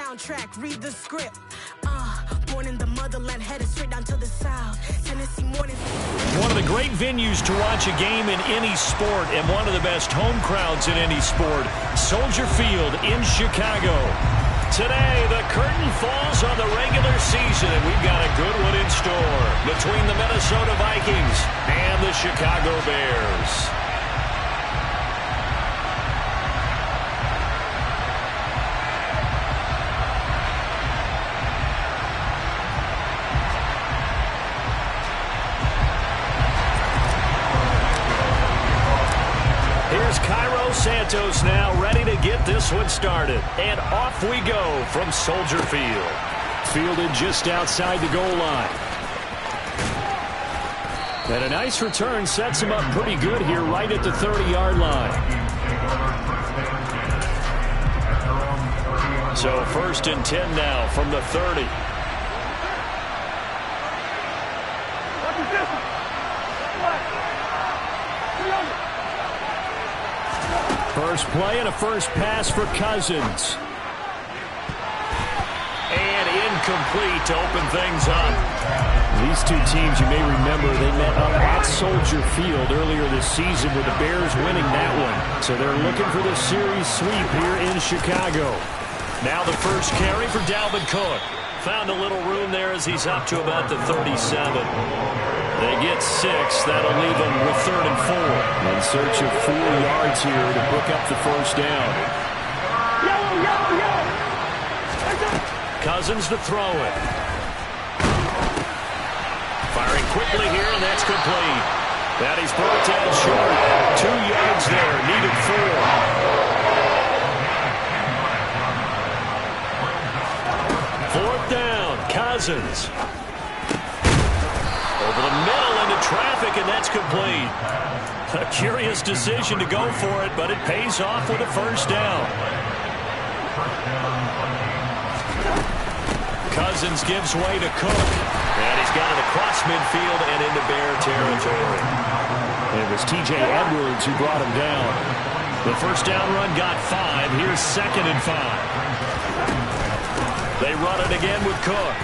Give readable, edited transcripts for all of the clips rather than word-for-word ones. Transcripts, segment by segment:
soundtrack, read the script. Born in the motherland, headed straight down to the south. Tennessee morning. One of the great venues to watch a game in any sport, and one of the best home crowds in any sport, Soldier Field in Chicago. Today, the curtain falls on the regular season, and we've got a good one in store between the Minnesota Vikings and the Chicago Bears. Cairo Santos now ready to get this one started. And off we go from Soldier Field. Fielded just outside the goal line. And a nice return sets him up pretty good here right at the 30-yard line. So 1st and 10 now from the 30. First play and a first pass for Cousins. And incomplete to open things up. These two teams, you may remember, they met up at Soldier Field earlier this season with the Bears winning that one. So they're looking for the series sweep here in Chicago. Now the first carry for Dalvin Cook. Found a little room there as he's up to about the 37. They get 6. That'll leave them with 3rd and 4. In search of 4 yards here to pick up the first down. Cousins to throw it. Firing quickly here, and that's complete. That he's brought down short. 2 yards there, needed 4. 4th down, Cousins. Over the middle into traffic, and that's complete. A curious decision to go for it, but it pays off with a first down. Cousins gives way to Cook. And he's got it across midfield and into Bear territory. It was T.J. Edwards who brought him down. The first down run got 5. Here's 2nd and 5. They run it again with Cook.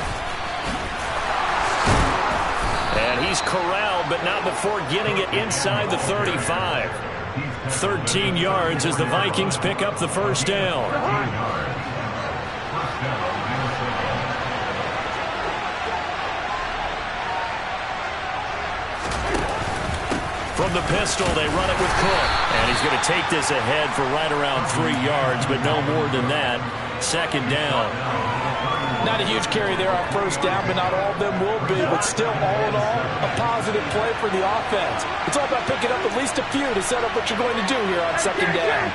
And he's corralled, but not before getting it inside the 35. 13 yards as the Vikings pick up the first down. From the pistol, they run it with Cook. And he's going to take this ahead for right around 3 yards, but no more than that. 2nd down. Not a huge carry there on first down, but not all of them will be. But still, all in all, a positive play for the offense. It's all about picking up at least a few to set up what you're going to do here on 2nd down.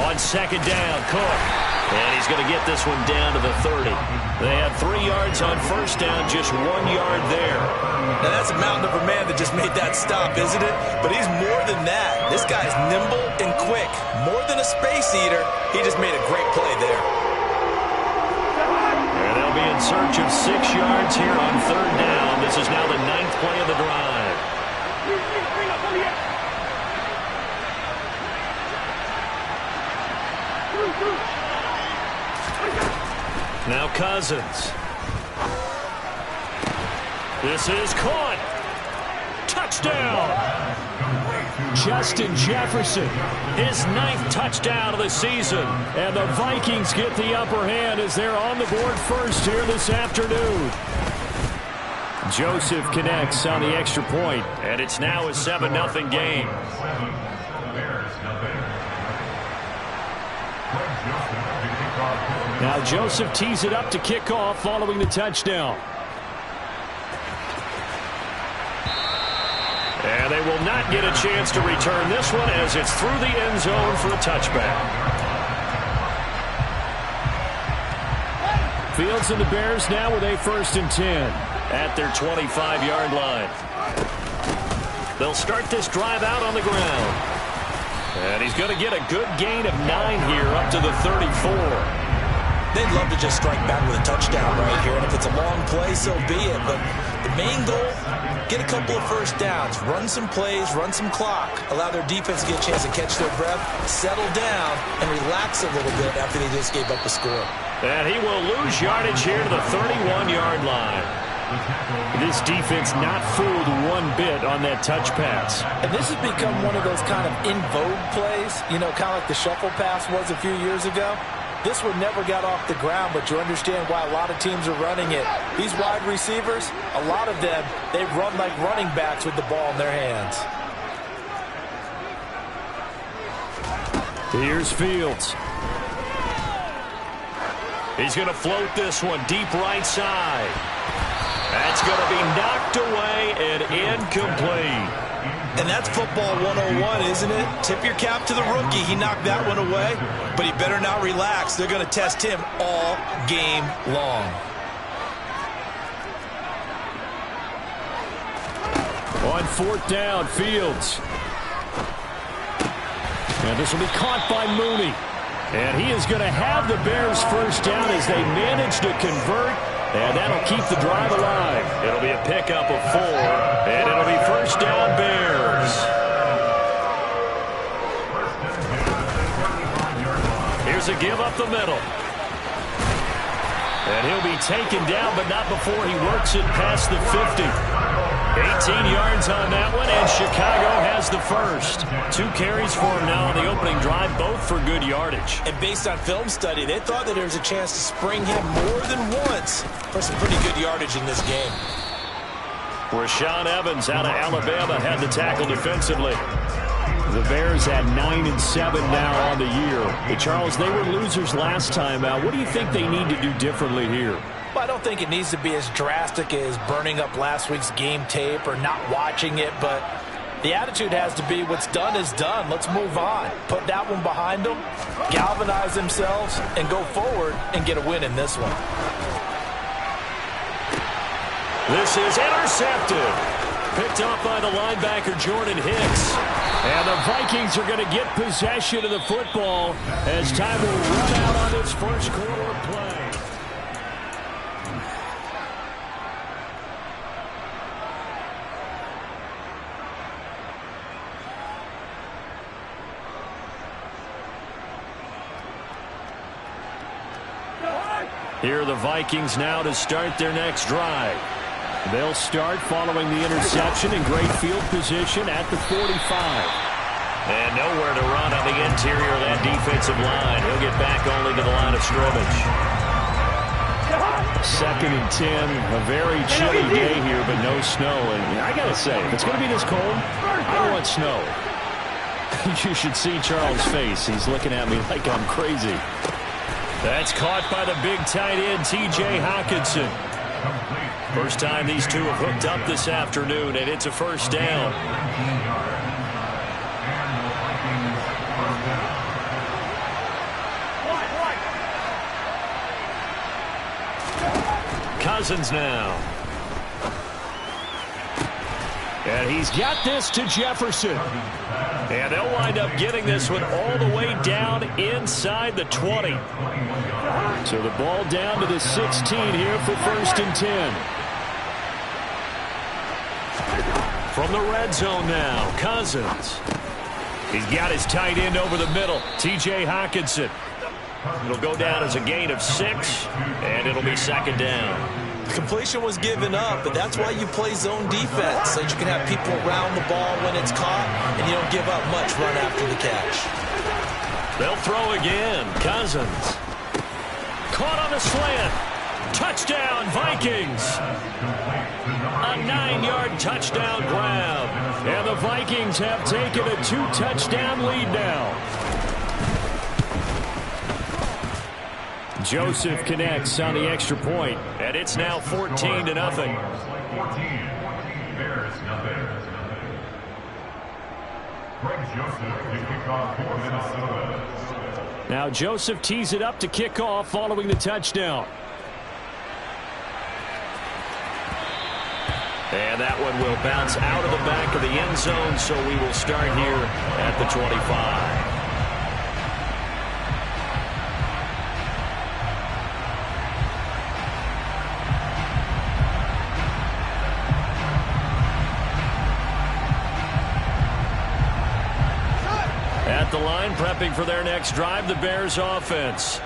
On 2nd down, Cook. And he's going to get this one down to the 30. They have 3 yards on first down, just 1 yard there. Now that's a mountain of a man that just made that stop, isn't it? But he's more than that. This guy's nimble and quick. More than a space eater, he just made a great play there. And they'll be in search of 6 yards here on 3rd down. This is now the 9th play of the drive. Now Cousins. This is caught. Touchdown. Justin Jefferson, his 9th touchdown of the season. And the Vikings get the upper hand as they're on the board first here this afternoon. Joseph connects on the extra point, and it's now a 7-0 game. Now Joseph tees it up to kick off following the touchdown. And they will not get a chance to return this one as it's through the end zone for a touchback. Fields and the Bears now with a 1st and 10 at their 25-yard line. They'll start this drive out on the ground. And he's going to get a good gain of 9 here up to the 34. They'd love to just strike back with a touchdown right here, and if it's a long play, so be it. But the main goal, get a couple of first downs, run some plays, run some clock, allow their defense to get a chance to catch their breath, settle down, and relax a little bit after they just gave up a score. And he will lose yardage here to the 31-yard line. This defense not fooled one bit on that touch pass. And this has become one of those kind of in vogue plays, you know, kind of like the shuffle pass was a few years ago. This one never got off the ground, but you understand why a lot of teams are running it. These wide receivers, a lot of them, they run like running backs with the ball in their hands. Here's Fields. He's going to float this one deep right side. That's going to be knocked away and incomplete. And that's football 101, isn't it? Tip your cap to the rookie. He knocked that one away, but he better not relax. They're going to test him all game long. On fourth down, Fields. And this will be caught by Mooney. And he is going to have the Bears first down as they manage to convert. And that'll keep the drive alive. It'll be a pickup of 4. And it'll be first down Bears. Here's a give up the middle. And he'll be taken down, but not before he works it past the 50. 18 yards on that one, and Chicago has the first. 2 carries for him now on the opening drive, both for good yardage. And based on film study, they thought that there was a chance to spring him more than once for some pretty good yardage in this game. Rashaan Evans out of Alabama had the tackle defensively. The Bears at 9-7 now on the year. But Charles, they were losers last time out. What do you think they need to do differently here? Well, I don't think it needs to be as drastic as burning up last week's game tape or not watching it, but the attitude has to be what's done is done. Let's move on. Put that one behind them, galvanize themselves, and go forward and get a win in this one. This is intercepted. Picked off by the linebacker, Jordan Hicks. And the Vikings are going to get possession of the football as time will run out on this first quarter of play. Here are the Vikings now to start their next drive. They'll start following the interception in great field position at the 45. And nowhere to run on the interior of that defensive line. He'll get back only to the line of scrimmage. 2nd and 10, a very chilly day here, but no snow. And I got to say, if it's going to be this cold, I don't want snow. You should see Charles' face. He's looking at me like I'm crazy. That's caught by the big tight end, T.J. Hockenson. First time these two have hooked up this afternoon, and it's a first down. Cousins now. And he's got this to Jefferson. And they'll wind up getting this one all the way down inside the 20. So the ball down to the 16 here for 1st and 10. From the red zone now, Cousins. He's got his tight end over the middle, T.J. Hockenson. It'll go down as a gain of 6, and it'll be 2nd down. The completion was given up, but that's why you play zone defense, so that you can have people around the ball when it's caught, and you don't give up much run after the catch. They'll throw again. Cousins. Caught on the slant. Touchdown, Vikings. A 9-yard touchdown grab. And the Vikings have taken a 2-touchdown lead now. Joseph connects on the extra point, and it's now 14-0. Now Joseph tees it up to kick off following the touchdown. And that one will bounce out of the back of the end zone, so we will start here at the 25. At the line, prepping for their next drive, the Bears offense.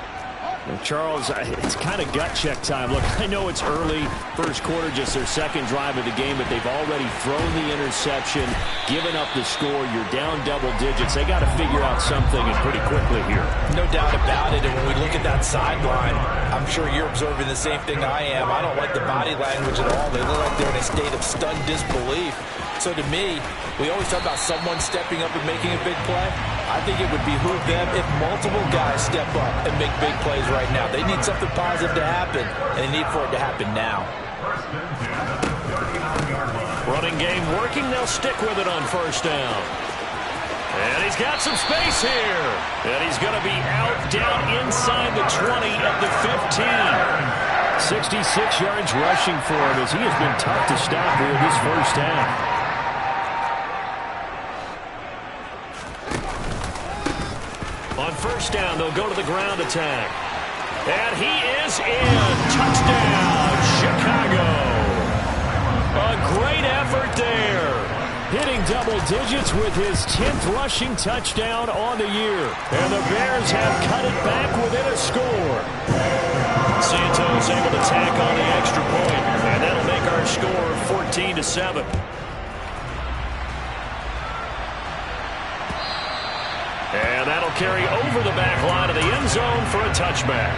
And Charles, it's kind of gut check time. Look, I know it's early, first quarter, just their second drive of the game, but they've already thrown the interception, given up the score. You're down double digits. They got to figure out something, and pretty quickly here. No doubt about it, and when we look at that sideline, I'm sure you're observing the same thing I am. I don't like the body language at all. They look like they're in a state of stunned disbelief. So to me, we always talk about someone stepping up and making a big play. I think it would behoove them if multiple guys step up and make big plays right now. They need something positive to happen, and they need for it to happen now. Running game working. They'll stick with it on first down. And he's got some space here. And he's going to be out down inside the 20 at the 15. 66 yards rushing for him as he has been tough to stop here this first half. On first down, they'll go to the ground attack. And he is in. Touchdown, Chicago. A great effort there. Hitting double digits with his 10th rushing touchdown on the year. And the Bears have cut it back within a score. Santos able to tack on the extra point. And that'll make our score 14-7. And that'll carry over the back line of the end zone for a touchback.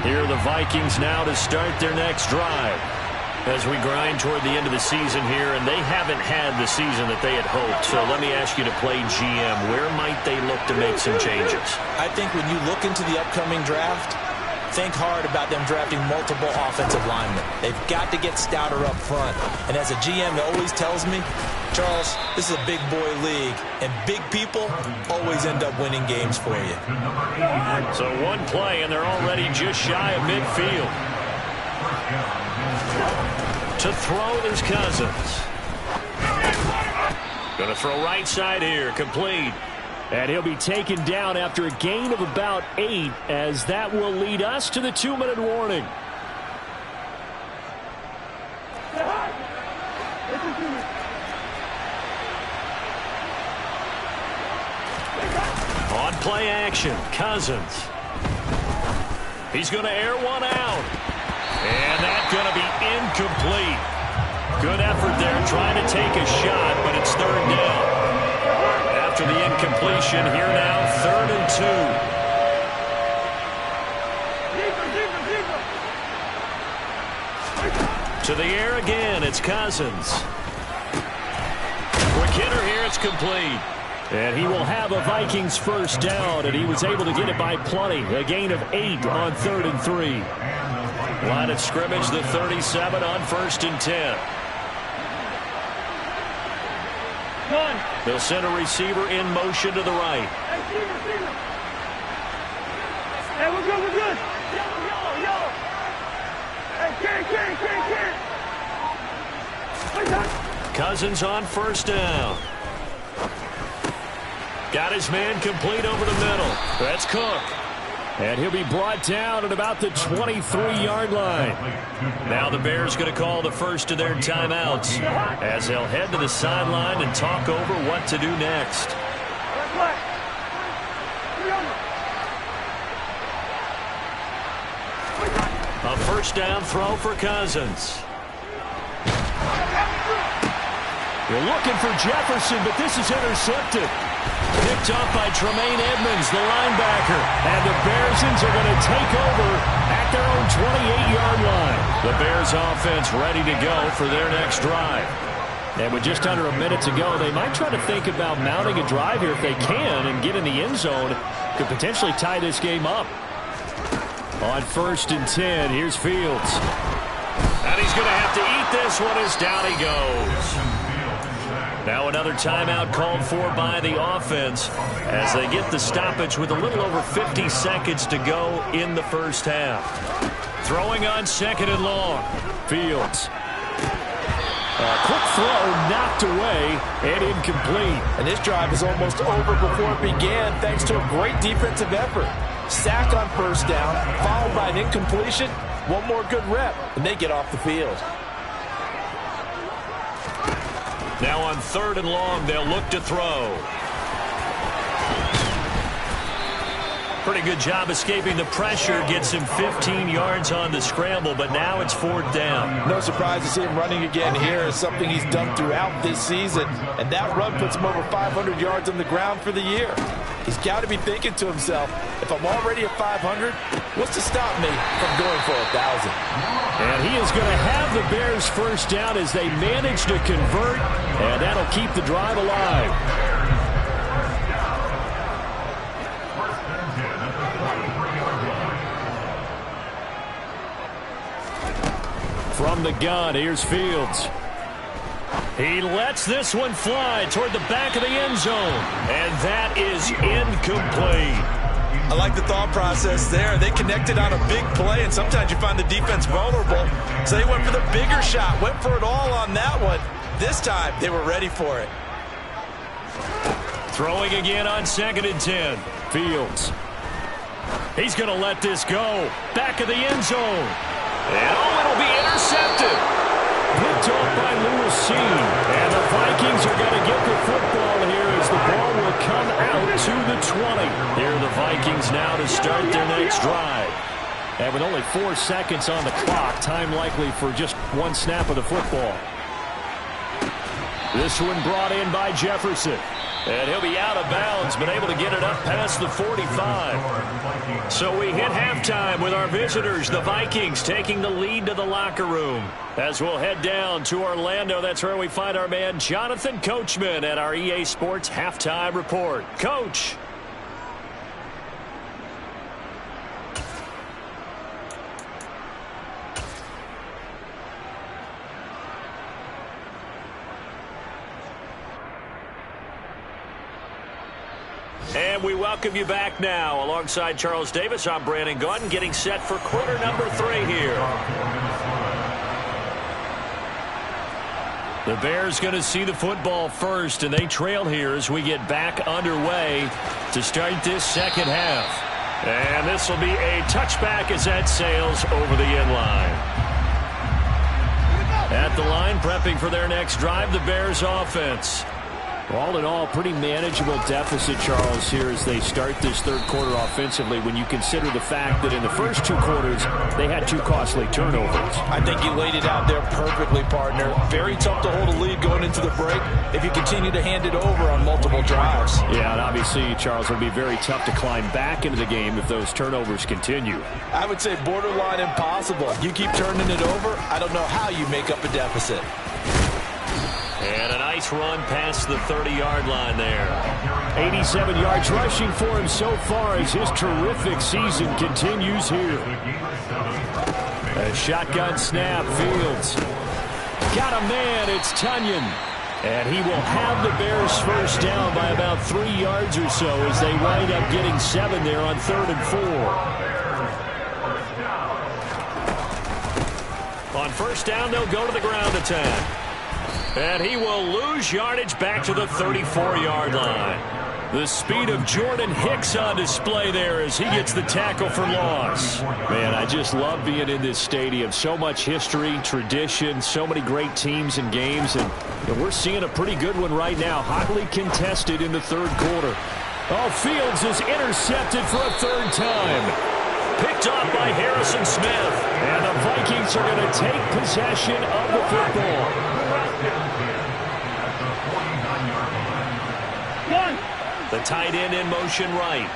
Here are the Vikings now to start their next drive. As we grind toward the end of the season here, and they haven't had the season that they had hoped. So let me ask you to play GM. Where might they look to make some changes? I think when you look into the upcoming draft, think hard about them drafting multiple offensive linemen. They've got to get stouter up front. And as a GM, it always tells me, Charles, this is a big boy league, and big people always end up winning games for you. So one play, and they're already just shy of midfield. To throw is Cousins. Going to throw right side here, complete. And he'll be taken down after a gain of about 8, as that will lead us to the 2-minute warning. On play action, Cousins. He's going to air one out. And that's going to be incomplete. Good effort there, trying to take a shot, but it's third down. After the incompletion, here now, 3rd and 2. To the air again, it's Cousins. Quick hitter here, it's complete. And he will have a Vikings first down, and he was able to get it by plenty. A gain of 8 on 3rd and 3. Line of scrimmage, the 37 on 1st and 10. They'll send a receiver in motion to the right. Hey, we're good, we're good. Yellow. Hey, carry. Cousins on first down. Got his man complete over the middle. That's Cook. And he'll be brought down at about the 23-yard line. Now the Bears going to call the first of their timeouts as they'll head to the sideline and talk over what to do next. A first down throw for Cousins. You're looking for Jefferson, but this is intercepted. Picked off by Tremaine Edmonds, the linebacker. And the Bearsons are going to take over at their own 28-yard line. The Bears offense ready to go for their next drive. And with just under a minute to go, they might try to think about mounting a drive here if they can and get in the end zone. Could potentially tie this game up. On 1st and 10, here's Fields. And he's going to have to eat this one as down he goes. Now another timeout called for by the offense as they get the stoppage with a little over 50 seconds to go in the first half. Throwing on 2nd and long. Fields. A quick throw knocked away and incomplete. And this drive is almost over before it began thanks to a great defensive effort. Sack on first down, followed by an incompletion. One more good rep, and they get off the field. Now on 3rd and long, they'll look to throw. Pretty good job escaping the pressure. Gets him 15 yards on the scramble, but now it's 4th down. No surprise to see him running again here. Is something he's done throughout this season. And that run puts him over 500 yards on the ground for the year. He's got to be thinking to himself, if I'm already at 500, what's to stop me from going for 1,000? And he is going to have the Bears first down as they manage to convert, and that'll keep the drive alive. From the gun, here's Fields. He lets this one fly toward the back of the end zone, and that is incomplete. I like the thought process there. They connected on a big play, and sometimes you find the defense vulnerable. So they went for the bigger shot, went for it all on that one. This time, they were ready for it. Throwing again on 2nd and 10. Fields. He's going to let this go. Back of the end zone. And it'll be intercepted. Picked off by Lewis Cine. And the Vikings are going to get the football here as the ball will come out to the 20. Here are the Vikings now to start their next drive. And with only 4 seconds on the clock, time likely for just one snap of the football. This one brought in by Jefferson. And he'll be out of bounds, but able to get it up past the 45. So we hit halftime with our visitors, the Vikings, taking the lead to the locker room. As we'll head down to Orlando, that's where we find our man Jonathan Coachman at our EA Sports Halftime Report. Coach. And we welcome you back now. Alongside Charles Davis, I'm Brandon Gaudin, getting set for quarter number 3 here. The Bears going to see the football first, and they trail here as we get back underway to start this second half. And this will be a touchback as that sails over the end line. At the line, prepping for their next drive, the Bears offense. All in all, pretty manageable deficit, Charles, here as they start this third quarter offensively when you consider the fact that in the first 2 quarters, they had 2 costly turnovers. I think you laid it out there perfectly, partner. Very tough to hold a lead going into the break if you continue to hand it over on multiple drives. Yeah, and obviously, Charles, it would be very tough to climb back into the game if those turnovers continue. I would say borderline impossible. You keep turning it over, I don't know how you make up a deficit. And a nice run past the 30-yard line there. 87 yards rushing for him so far as his terrific season continues here. A shotgun snap, Fields. Got a man, it's Tunyon. And he will have the Bears first down by about 3 yards or so as they wind up getting 7 there on 3rd and 4. On first down, they'll go to the ground attack. And he will lose yardage back to the 34-yard line. The speed of Jordan Hicks on display there as he gets the tackle for loss. Man, I just love being in this stadium. So much history, tradition, so many great teams and games. And we're seeing a pretty good one right now. Hotly contested in the third quarter. Oh, Fields is intercepted for a 3rd time. Picked off by Harrison Smith. And the Vikings are going to take possession of the football. The tight end in motion right.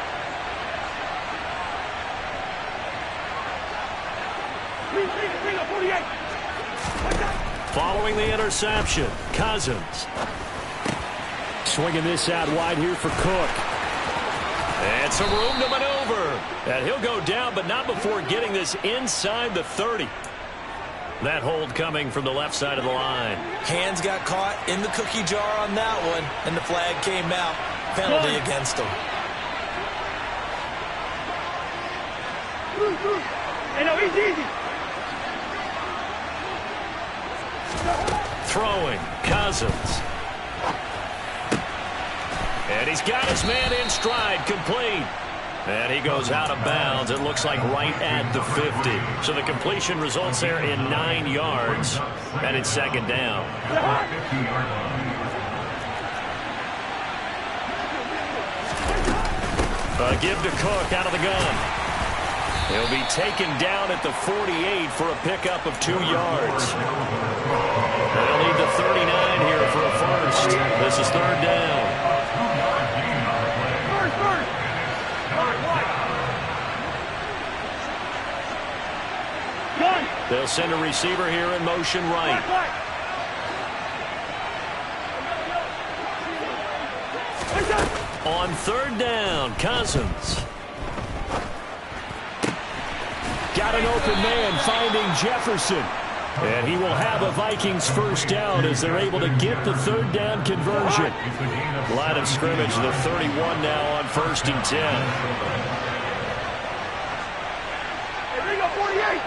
Following the interception, Cousins. Swinging this out wide here for Cook. And some room to maneuver. And he'll go down, but not before getting this inside the 30. That hold coming from the left side of the line. Hands got caught in the cookie jar on that one, and the flag came out. Penalty against him. Hey, no, he's easy. Throwing, Cousins. And he's got his man in stride, complete. And he goes out of bounds, it looks like right at the 50. So the completion results there in 9 yards. And it's 2nd down. give to Cook out of the gun. He'll be taken down at the 48 for a pickup of 2 yards. They'll need the 39 here for a first. This is third down. They'll send a receiver here in motion right. On third down, Cousins. Got an open man finding Jefferson. And he will have a Vikings first down as they're able to get the third down conversion. Line of scrimmage, the 31 now on 1st and 10. Hey, bring up 48.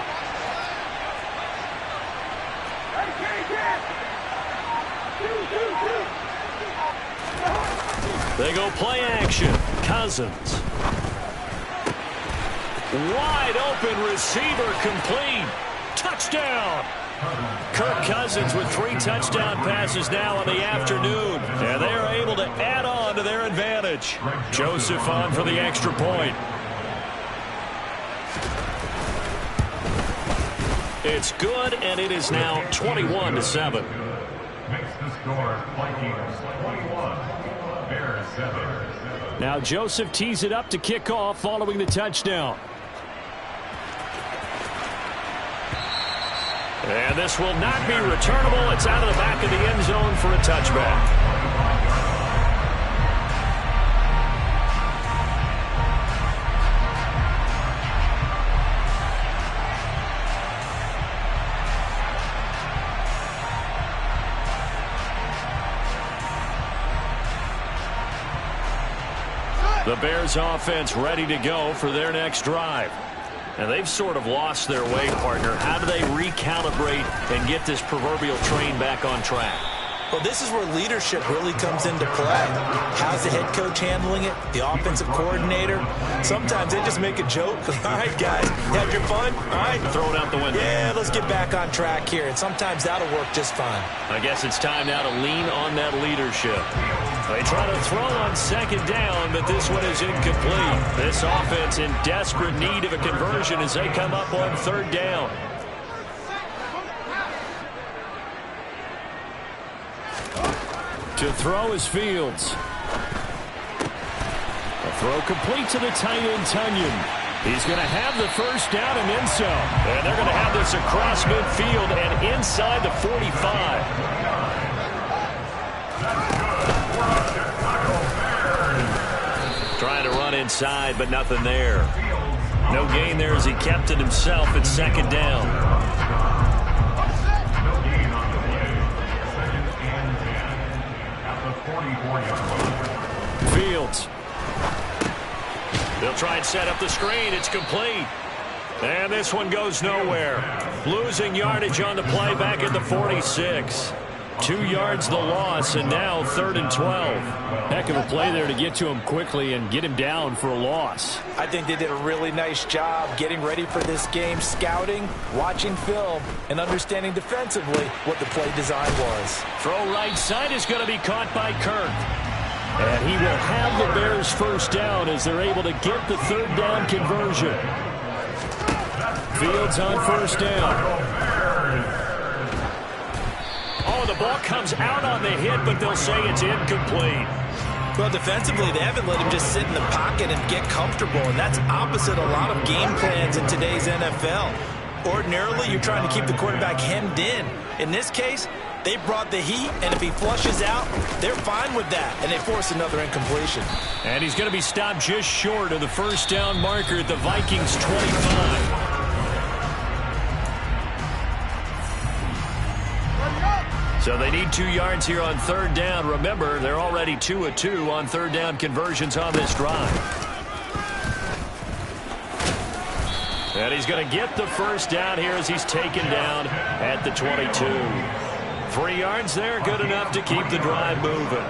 They go play action. Cousins. Wide open receiver complete. Touchdown. Kirk Cousins with 3 touchdown passes now in the afternoon. And they are able to add on to their advantage. Joseph on for the extra point. It's good, and it is now 21-7. Makes the score Vikings 21, Bears 7. Now Joseph tees it up to kick off following the touchdown. And this will not be returnable. It's out of the back of the end zone for a touchback. The Bears offense ready to go for their next drive. And they've sort of lost their way, partner. How do they recalibrate and get this proverbial train back on track? Well, this is where leadership really comes into play. How's the head coach handling it? The offensive coordinator? Sometimes they just make a joke. All right, guys, you had your fun? All right. Throw it out the window. Yeah, let's get back on track here. And sometimes that'll work just fine. I guess it's time now to lean on that leadership. They try to throw on second down, but this one is incomplete. This offense in desperate need of a conversion as they come up on third down. To throw is Fields. A throw complete to the tight end, Tunyon. He's going to have the first down and then some. And they're going to have this across midfield and inside the 45. Trying to run inside, but nothing there. No gain there as he kept it himself at second down. Fields. They'll try and set up the screen. It's complete. And this one goes nowhere. Losing yardage on the play back at the 46. 2 yards the loss, and now 3rd and 12. Heck of a play there to get to him quickly and get him down for a loss. I think they did a really nice job getting ready for this game, scouting, watching film, and understanding defensively what the play design was. Throw right side is going to be caught by Kirk. And he will have the Bears first down as they're able to get the third down conversion. Fields on first down. Oh, the ball comes out on the hit, but they'll say it's incomplete. Well, defensively, they haven't let him just sit in the pocket and get comfortable, and that's opposite a lot of game plans in today's NFL. Ordinarily, you're trying to keep the quarterback hemmed in. In this case, they brought the heat, and if he flushes out, they're fine with that, and they force another incompletion. And he's going to be stopped just short of the first down marker at the Vikings' 25. So they need 2 yards here on third down. Remember, they're already 2 of 2 on third down conversions on this drive. And he's going to get the first down here as he's taken down at the 22. 3 yards there, good enough to keep the drive moving.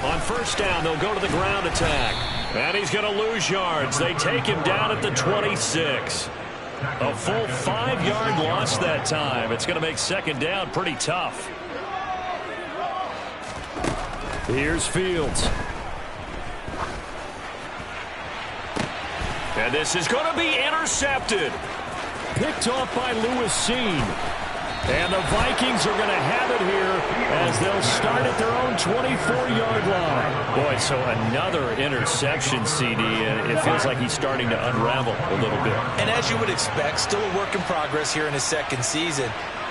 On first down, they'll go to the ground attack. And he's going to lose yards. They take him down at the 26. A full 5-yard loss that time. It's going to make second down pretty tough. Here's Fields. And this is going to be intercepted. Picked off by Lewis Cine. And the Vikings are going to have it here as they'll start at their own 24-yard line. Boy, so another interception, CD, and it feels like he's starting to unravel a little bit. And as you would expect, still a work in progress here in his second season.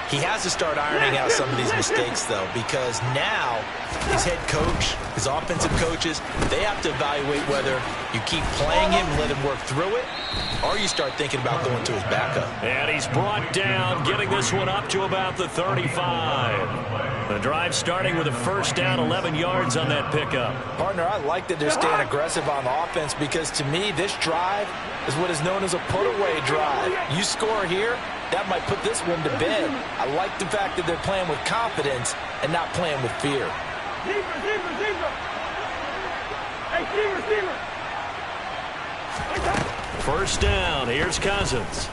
He has to start ironing out some of these mistakes, though, because now his head coach, his offensive coaches, they have to evaluate whether you keep playing him and let him work through it, or you start thinking about going to his backup. And he's brought down, getting this one up to about the 35. The drive starting with a first down, 11 yards on that pickup. Partner, I like that they're staying aggressive on offense because, to me, this drive is what is known as a put-away drive. You score here, that might put this one to bed. I like the fact that they're playing with confidence and not playing with fear. First down, here's Cousins.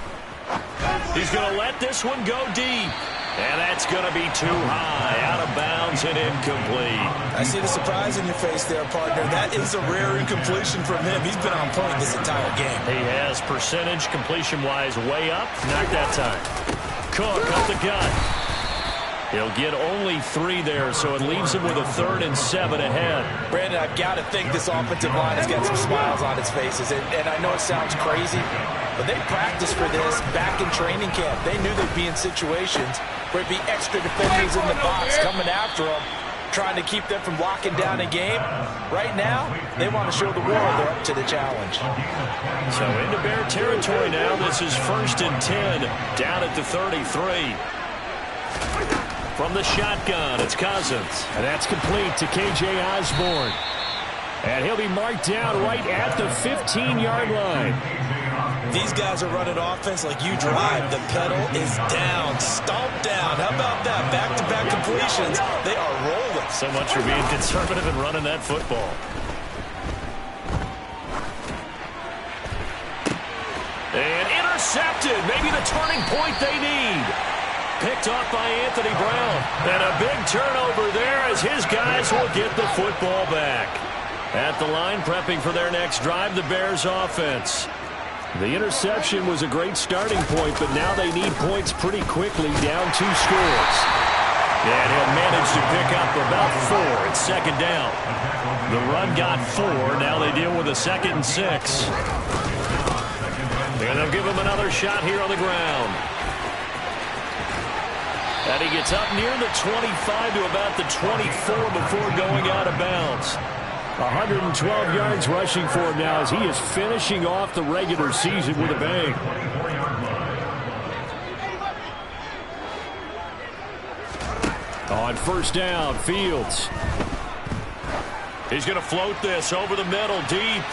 He's going to let this one go deep. And that's going to be too high, out of bounds and incomplete. I see the surprise in your face there, partner. That is a rare incompletion from him. He's been on point this entire game. He has percentage completion-wise way up. Not that time. Cook up the gut. He'll get only 3 there, so it leaves him with a 3rd and 7 ahead. Brandon, I've got to think this offensive line has got some smiles on its faces. And I know it sounds crazy, but they practiced for this back in training camp. They knew they'd be in situations where it'd be extra defenders in the box coming after them, trying to keep them from locking down a game. Right now, they want to show the world they're up to the challenge. So into Bear territory now. This is 1st and 10, down at the 33. From the shotgun, it's Cousins. And that's complete to K.J. Osborne. And he'll be marked down right at the 15-yard line. These guys are running offense like you drive. The pedal is down, stomped down. How about that? Back-to-back completions. They are rolling. So much for being conservative and running that football. And intercepted. Maybe the turning point they need. Picked off by Anthony Brown. And a big turnover there as his guys will get the football back. At the line, prepping for their next drive, the Bears offense. The interception was a great starting point, but now they need points pretty quickly, down 2 scores. And he'll manage to pick up about 4. It's second down. The run got 4. Now they deal with a 2nd and 6. And they'll give him another shot here on the ground. And he gets up near the 25 to about the 24 before going out of bounds. 112 yards rushing for him now as he is finishing off the regular season with a bang. On first down, Fields. He's going to float this over the middle deep.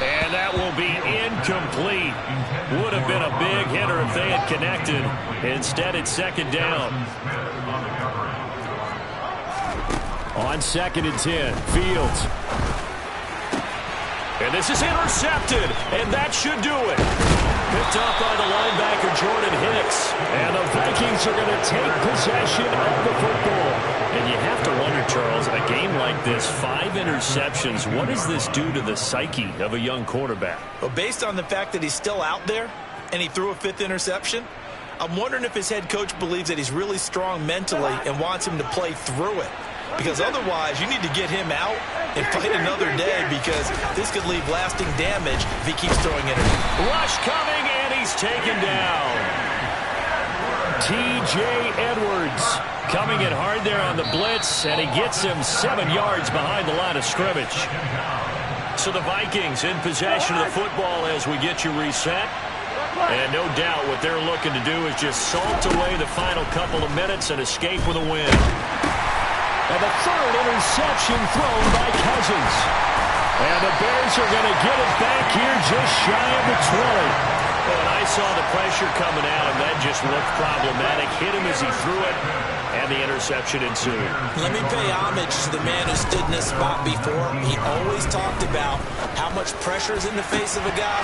And that will be incomplete. Would have been a big hitter if they had connected. Instead, it's second down. On 2nd and 10, Fields. And this is intercepted, and that should do it. Picked up by the linebacker, Jordan Hicks. And the Vikings are going to take possession of the football. And you have to wonder, Charles, a game like this, 5 interceptions, what does this do to the psyche of a young quarterback? Well, based on the fact that he's still out there and he threw a 5th interception, I'm wondering if his head coach believes that he's really strong mentally and wants him to play through it. Because otherwise, you need to get him out and fight another day because this could leave lasting damage if he keeps throwing it. Rush coming, and he's taken down. T.J. Edwards coming in hard there on the blitz, and he gets him 7 yards behind the line of scrimmage. So the Vikings in possession of the football as we get you reset. And no doubt what they're looking to do is just salt away the final couple of minutes and escape with a win. And the 3rd interception thrown by Cousins. And the Bears are going to get it back here just shy of the 20. A nice saw the pressure coming at him. That just looked problematic. Hit him as he threw it, and the interception ensued. Let me pay homage to the man who stood in this spot before. He always talked about how much pressure is in the face of a guy,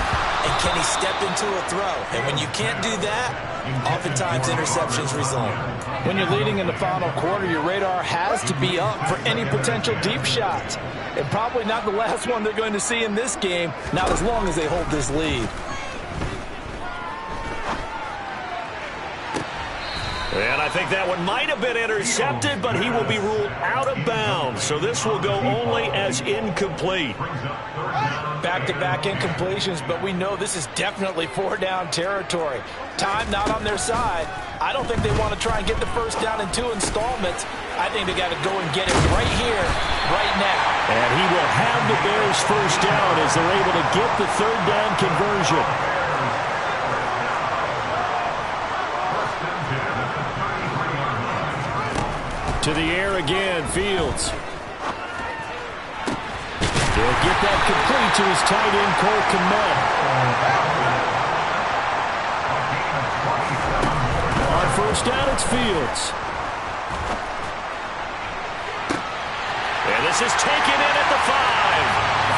and can he step into a throw. And when you can't do that, oftentimes interceptions result. When you're leading in the final quarter, your radar has to be up for any potential deep shots. And probably not the last one they're going to see in this game, not as long as they hold this lead. And I think that one might have been intercepted, but he will be ruled out of bounds. So this will go only as incomplete. Back-to-back incompletions, but we know this is definitely four-down territory. Time not on their side. I don't think they want to try and get the first down in 2 installments. I think they got to go and get it right here, right now. And he will have the Bears first down as they're able to get the third down conversion. To the air again, Fields. He'll get that complete to his tight end, Cole Kmet. On first down, it's Fields. And this is taken in at the 5.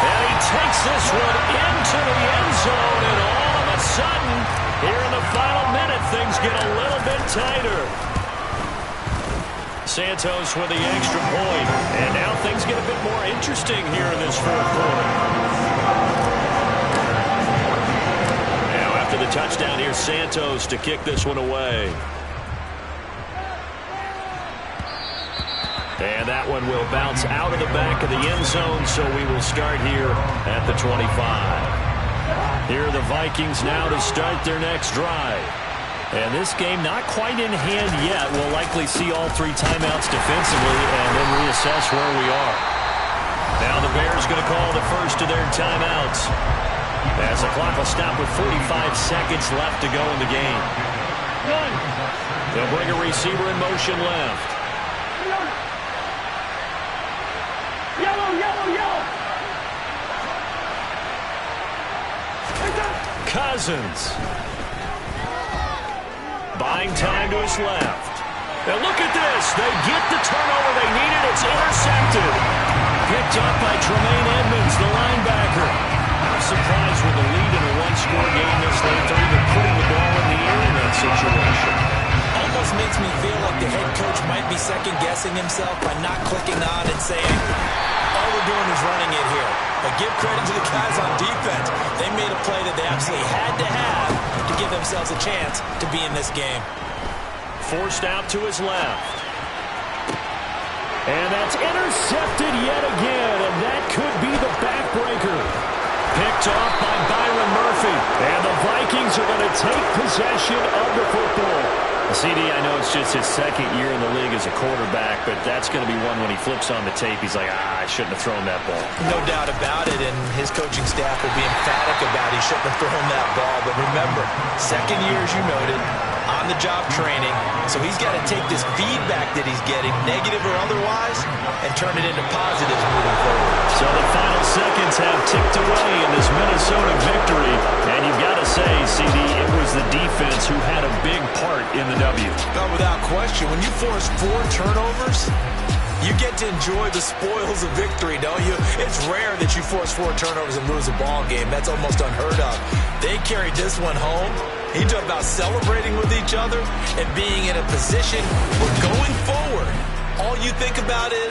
And he takes this one into the end zone, and all of a sudden, here in the final minute, things get a little bit tighter. Santos with the extra point. And now things get a bit more interesting here in this fourth quarter. Now after the touchdown, here's Santos to kick this one away. And that one will bounce out of the back of the end zone, so we will start here at the 25. Here are the Vikings now to start their next drive. And this game not quite in hand yet. We'll likely see all 3 timeouts defensively and then reassess where we are. Now the Bears going to call the first of their timeouts as the clock will stop with 45 seconds left to go in the game. They'll bring a receiver in motion left. Yellow, yellow, yellow. Cousins. Buying time to his left. Now look at this. They get the turnover they needed. It's intercepted. Picked up by Tremaine Edmonds, the linebacker. I'm surprised with the lead in a one-score game this late. They're even putting the ball in the air in that situation. Almost makes me feel like the head coach might be second-guessing himself by not clicking on and saying, all we're doing is running it here. But give credit to the guys on defense. They made a play that they absolutely had to have to give themselves a chance to be in this game. Forced out to his left. And that's intercepted yet again, and that could be the backbreaker. Picked off by Byron Murphy. And the Vikings are going to take possession of the football. CD, I know it's just his second year in the league as a quarterback, but that's going to be one when he flips on the tape, he's like, I shouldn't have thrown that ball. No doubt about it, and his coaching staff will be emphatic about he shouldn't have thrown that ball. But remember, second year, as you noted, on-the-job training, so he's got to take this feedback that he's getting, negative or otherwise, and turn it into positives moving forward. So the final seconds have ticked away in this Minnesota victory, and you've got to say, CD, it was the defense who had a big part in the W. No, without question. When you force 4 turnovers, you get to enjoy the spoils of victory, don't you? It's rare that you force 4 turnovers and lose a ball game. That's almost unheard of. They carried this one home. He talked about celebrating with each other and being in a position where going forward, all you think about is